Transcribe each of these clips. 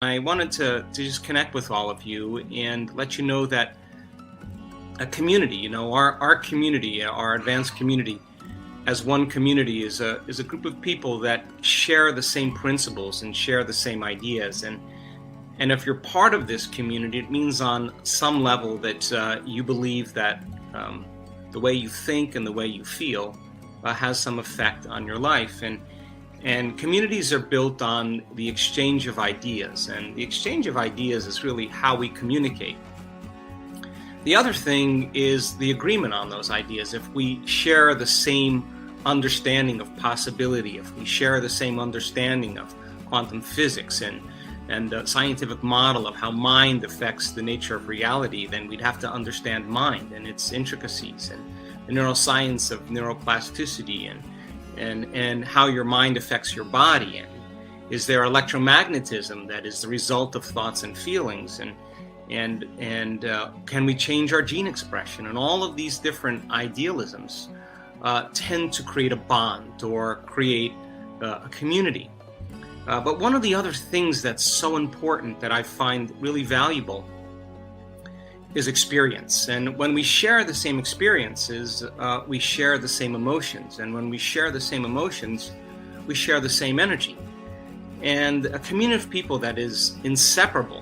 I wanted to just connect with all of you and let you know that a community, our community, our advanced community, as one community, is a group of people that share the same principles and share the same ideas. And if you're part of this community, it means on some level that you believe that the way you think and the way you feel has some effect on your life. And communities are built on the exchange of ideas, and the exchange of ideas is really how we communicate. The other thing is the agreement on those ideas. If we share the same understanding of possibility, if we share the same understanding of quantum physics and the scientific model of how mind affects the nature of reality, then we'd have to understand mind and its intricacies, and the neuroscience of neuroplasticity, and how your mind affects your body, and is there electromagnetism that is the result of thoughts and feelings, and can we change our gene expression, and all of these different idealisms tend to create a bond or create a community. But one of the other things that's so important that I find really valuable is experience. And when we share the same experiences, we share the same emotions. And when we share the same emotions, we share the same energy. And a community of people that is inseparable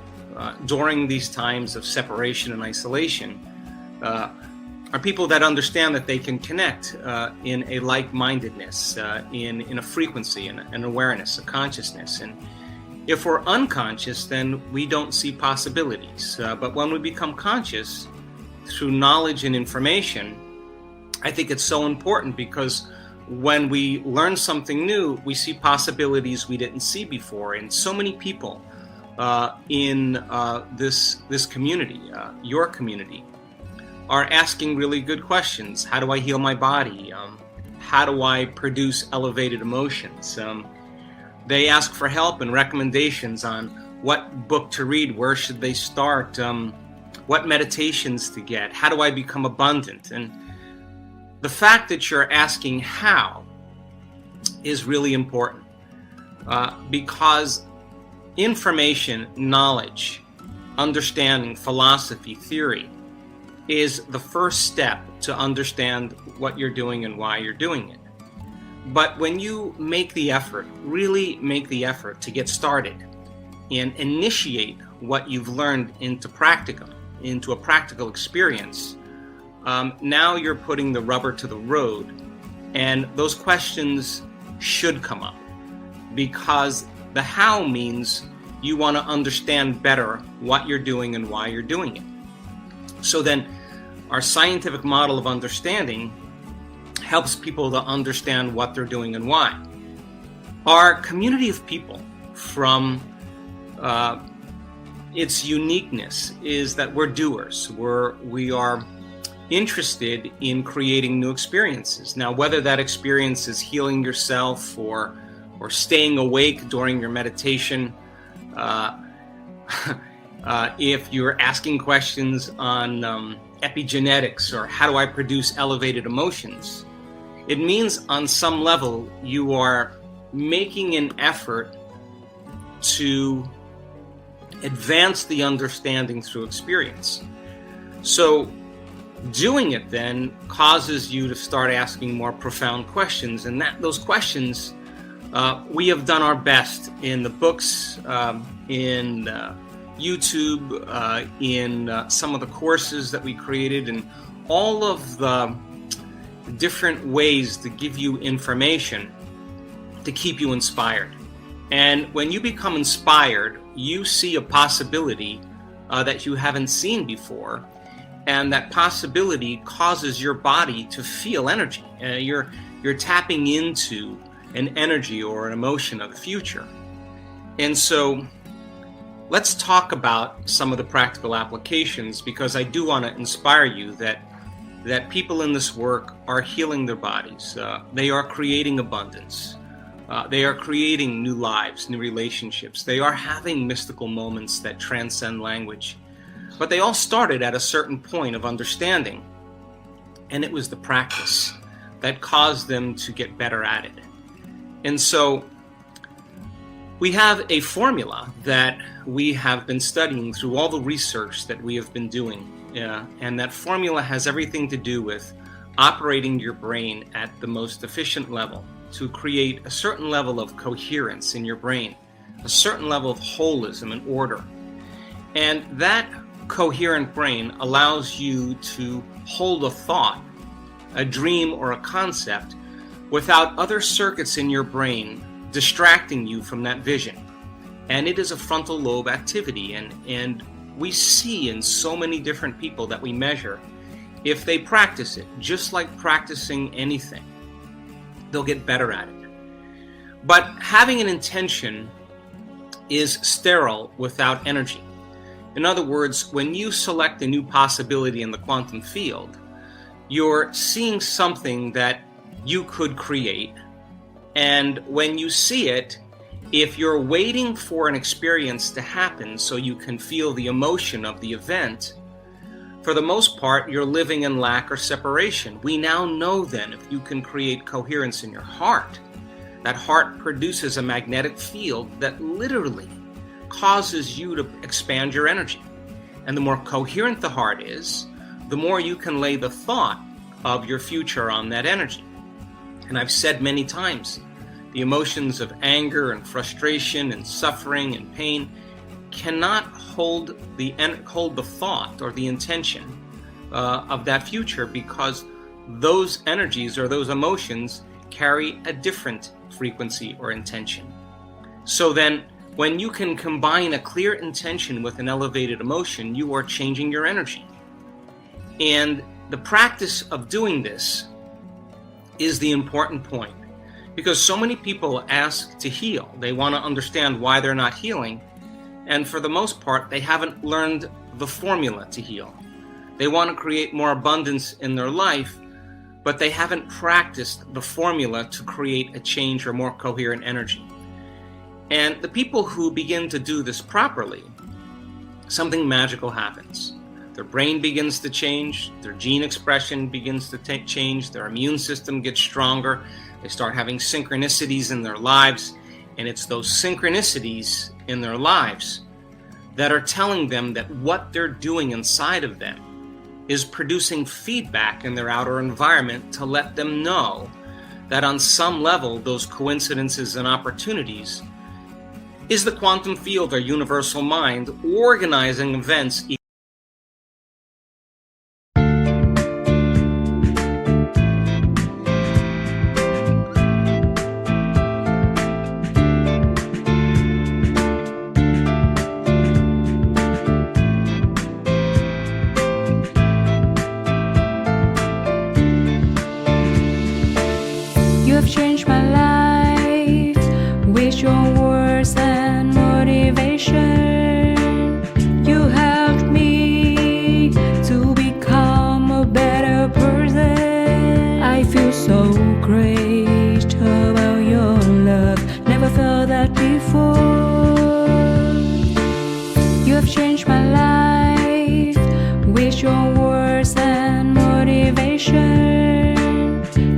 during these times of separation and isolation are people that understand that they can connect in a like-mindedness, in a frequency, and an awareness, a consciousness. And if we're unconscious, then we don't see possibilities. But when we become conscious through knowledge and information, I think it's so important, because when we learn something new, we see possibilities we didn't see before. And so many people in this community, your community, are asking really good questions. How do I heal my body? How do I produce elevated emotions? They ask for help and recommendations on what book to read, where should they start, what meditations to get, how do I become abundant? And the fact that you're asking how is really important, because information, knowledge, understanding, philosophy, theory is the first step to understand what you're doing and why you're doing it. But when you make the effort, really make the effort to get started and initiate what you've learned into a practical experience, now you're putting the rubber to the road, and those questions should come up, because the how means you want to understand better what you're doing and why you're doing it. So then our scientific model of understanding helps people to understand what they're doing and why. Our community of people, from its uniqueness, is that we're doers. We are interested in creating new experiences. Now, whether that experience is healing yourself or staying awake during your meditation, if you're asking questions on epigenetics, or how do I produce elevated emotions, it means on some level you are making an effort to advance the understanding through experience. So doing it then causes you to start asking more profound questions, and those questions we have done our best in the books, in YouTube, in some of the courses that we created, and all of the different ways to give you information to keep you inspired. And when you become inspired, you see a possibility that you haven't seen before, and that possibility causes your body to feel energy. You're tapping into an energy or an emotion of the future. And so let's talk about some of the practical applications, because I do want to inspire you that people in this work are healing their bodies. They are creating abundance. They are creating new lives, new relationships. They are having mystical moments that transcend language. But they all started at a certain point of understanding, and it was the practice that caused them to get better at it. And so We have a formula that we have been studying through all the research that we have been doing. And that formula has everything to do with operating your brain at the most efficient level to create a certain level of coherence in your brain, a certain level of holism and order. And that coherent brain allows you to hold a thought, a dream, or a concept without other circuits in your brain distracting you from that vision. And it is a frontal lobe activity. And we see in so many different people that we measure, if they practice it, just like practicing anything, they'll get better at it. But having an intention is sterile without energy. In other words, when you select a new possibility in the quantum field, you're seeing something that you could create. And when you see it, if you're waiting for an experience to happen so you can feel the emotion of the event, for the most part, you're living in lack or separation. We now know then if you can create coherence in your heart, that heart produces a magnetic field that literally causes you to expand your energy. And the more coherent the heart is, the more you can lay the thought of your future on that energy. And I've said many times, the emotions of anger and frustration and suffering and pain cannot hold the thought or the intention of that future, because those energies or those emotions carry a different frequency or intention. So then, when you can combine a clear intention with an elevated emotion, you are changing your energy. And the practice of doing this is the important point, because so many people ask to heal. They want to understand why they're not healing. And for the most part, they haven't learned the formula to heal. They want to create more abundance in their life, but they haven't practiced the formula to create a change or more coherent energy. And the people who begin to do this properly, something magical happens. Their brain begins to change, their gene expression begins to change, their immune system gets stronger, they start having synchronicities in their lives, and it's those synchronicities in their lives that are telling them that what they're doing inside of them is producing feedback in their outer environment to let them know that on some level those coincidences and opportunities is the quantum field or universal mind organizing events. You have changed my life with your words and motivation. You helped me to become a better person. I feel so great about your love. Never felt that before. You have changed my life with your words and motivation.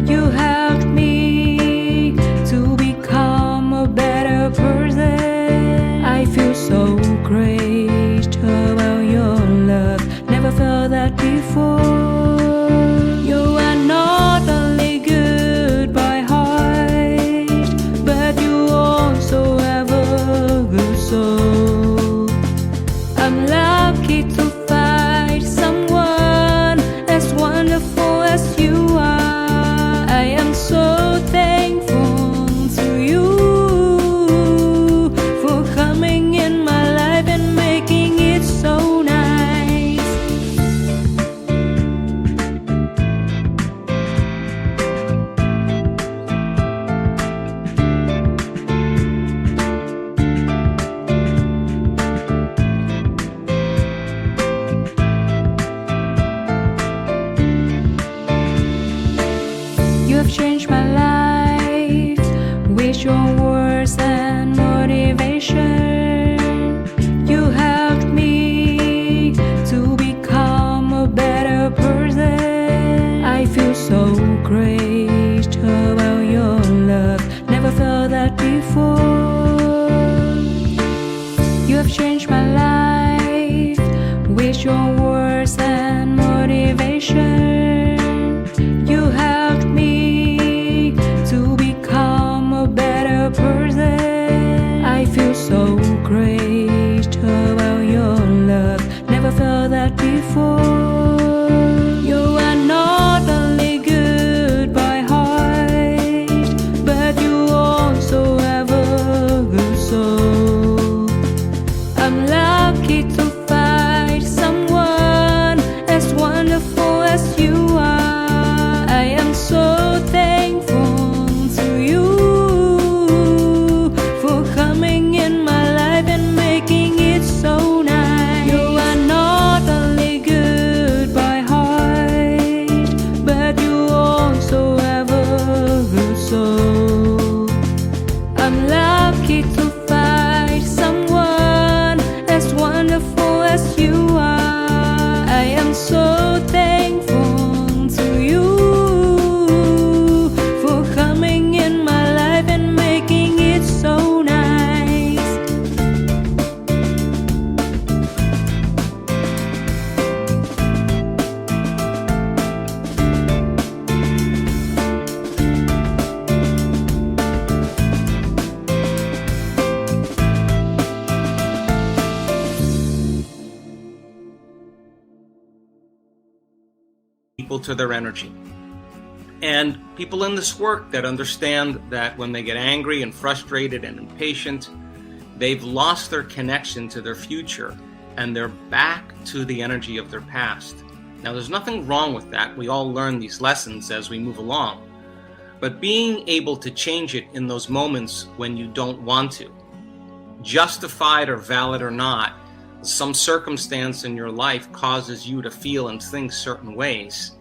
You helped me to become a better person. I feel so great about your love. Never felt that before. You are not only good by heart, but you also have a good soul. I'm my life with your words and motivation. You helped me to become a better person. I feel so great about your love. Never felt that before. You are not only good by heart, but you also have a good soul. I'm lucky to find someone as wonderful as you are. I am so thankful to you for coming in my life and making it so nice. You are not only good by heart, but you also have a good soul. I'm lucky to find someone as wonderful as you are. I am so thankful to you for coming in my life and making it so nice. People to their energy. And people in this work that understand that when they get angry and frustrated and impatient, they've lost their connection to their future and they're back to the energy of their past. Now, there's nothing wrong with that. We all learn these lessons as we move along. But being able to change it in those moments when you don't want to, justified or valid or not, some circumstance in your life causes you to feel and think certain ways,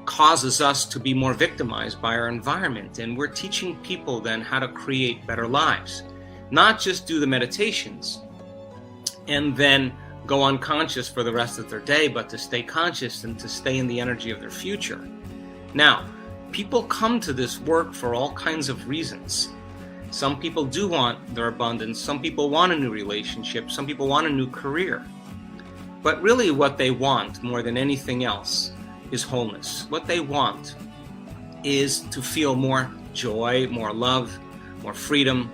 causes us to be more victimized by our environment. And we're teaching people then how to create better lives, not just do the meditations and then go unconscious for the rest of their day, but to stay conscious and to stay in the energy of their future. Now, people come to this work for all kinds of reasons. Some people do want their abundance. Some people want a new relationship. Some people want a new career. But really what they want more than anything else is wholeness. What they want is to feel more joy, more love, more freedom.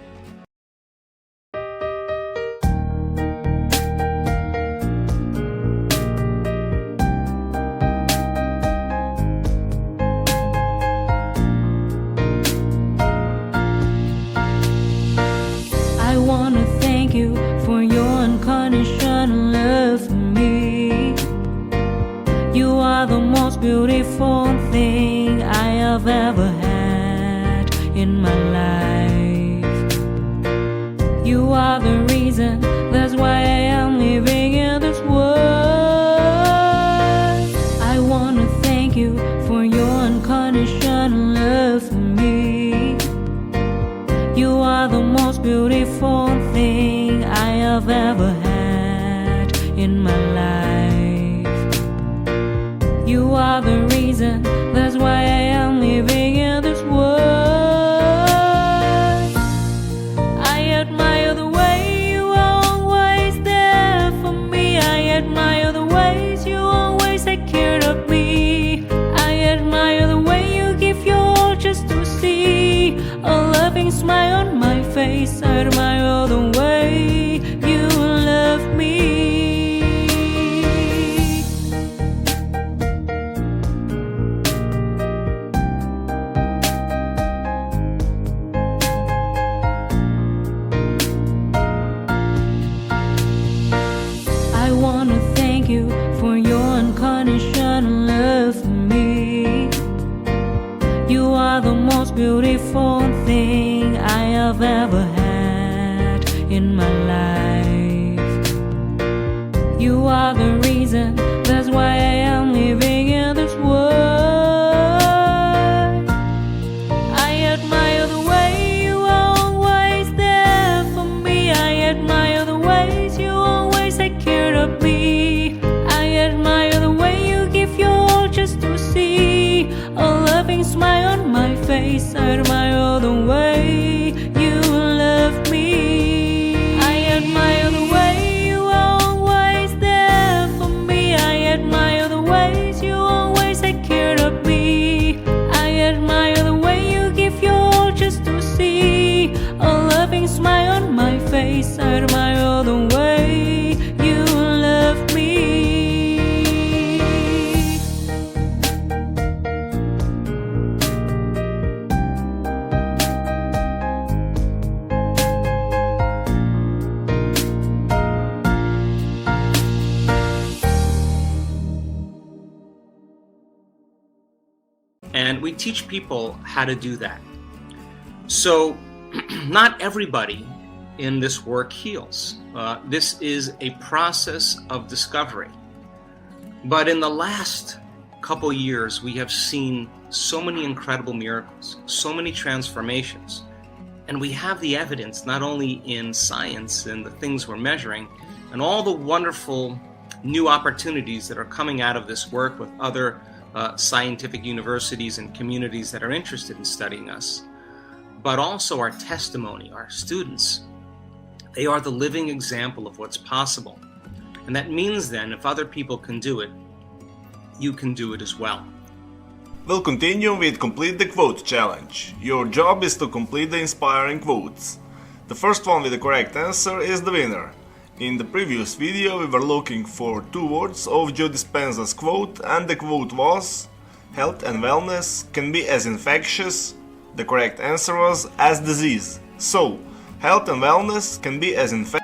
I wanna thank you for your unconditional love for me. You are the most beautiful thing I have ever had in my life. You are the reason, that's why I am living in this world. I wanna thank you for your unconditional love for me. You are the most beautiful thing I have ever had in my life. You are the reason, that's why I am living in this world. I admire the way you are always there for me. I admire the ways you always take care of me. I admire the way you give your all just to see a loving smile on my face. I admire the way you love me. I wanna thank you for your unconditional love for me. You are the most beautiful thing I have ever had in my life. You are the reason, that's why I am living in this world. I admire the way you are always there for me. I admire the ways you always take care of me. I admire the way you give your all just to see a loving smile on my face. I admire the way you love me. I admire the way for the way you love me. And we teach people how to do that. So not everybody in this work heals. This is a process of discovery. But in the last couple years, we have seen so many incredible miracles, so many transformations. And we have the evidence, not only in science and the things we're measuring, and all the wonderful new opportunities that are coming out of this work with other scientific universities and communities that are interested in studying us, but also our testimony, our students. They are the living example of what's possible. And that means then, if other people can do it, you can do it as well. We'll continue with Complete the Quote challenge. Your job is to complete the inspiring quotes. The first one with the correct answer is the winner. In the previous video we were looking for 2 words of Joe Dispenza's quote, and the quote was: health and wellness can be as infectious. The correct answer was as disease. So, health and wellness can be as infectious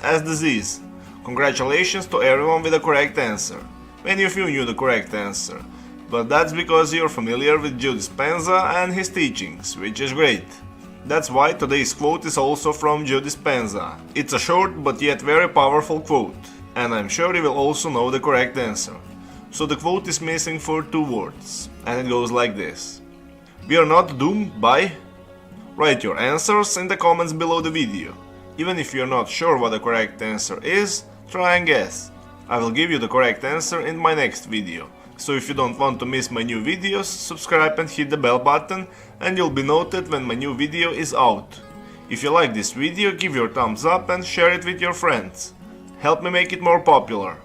as disease. Congratulations to everyone with the correct answer. Many of you knew the correct answer, but that's because you're familiar with Joe Dispenza and his teachings, which is great. That's why today's quote is also from Joe Dispenza. It's a short but yet very powerful quote, and I'm sure you will also know the correct answer. So the quote is missing for 2 words, and it goes like this: we are not doomed by... Write your answers in the comments below the video. Even if you're not sure what the correct answer is, try and guess. I will give you the correct answer in my next video. So if you don't want to miss my new videos, subscribe and hit the bell button, and you'll be notified when my new video is out. If you like this video, give your thumbs up and share it with your friends. Help me make it more popular.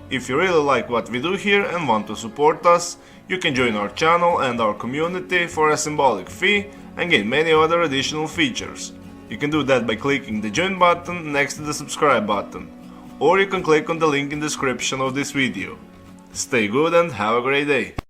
If you really like what we do here and want to support us, you can join our channel and our community for a symbolic fee and get many other additional features. You can do that by clicking the join button next to the subscribe button, or you can click on the link in the description of this video. Stay good and have a great day!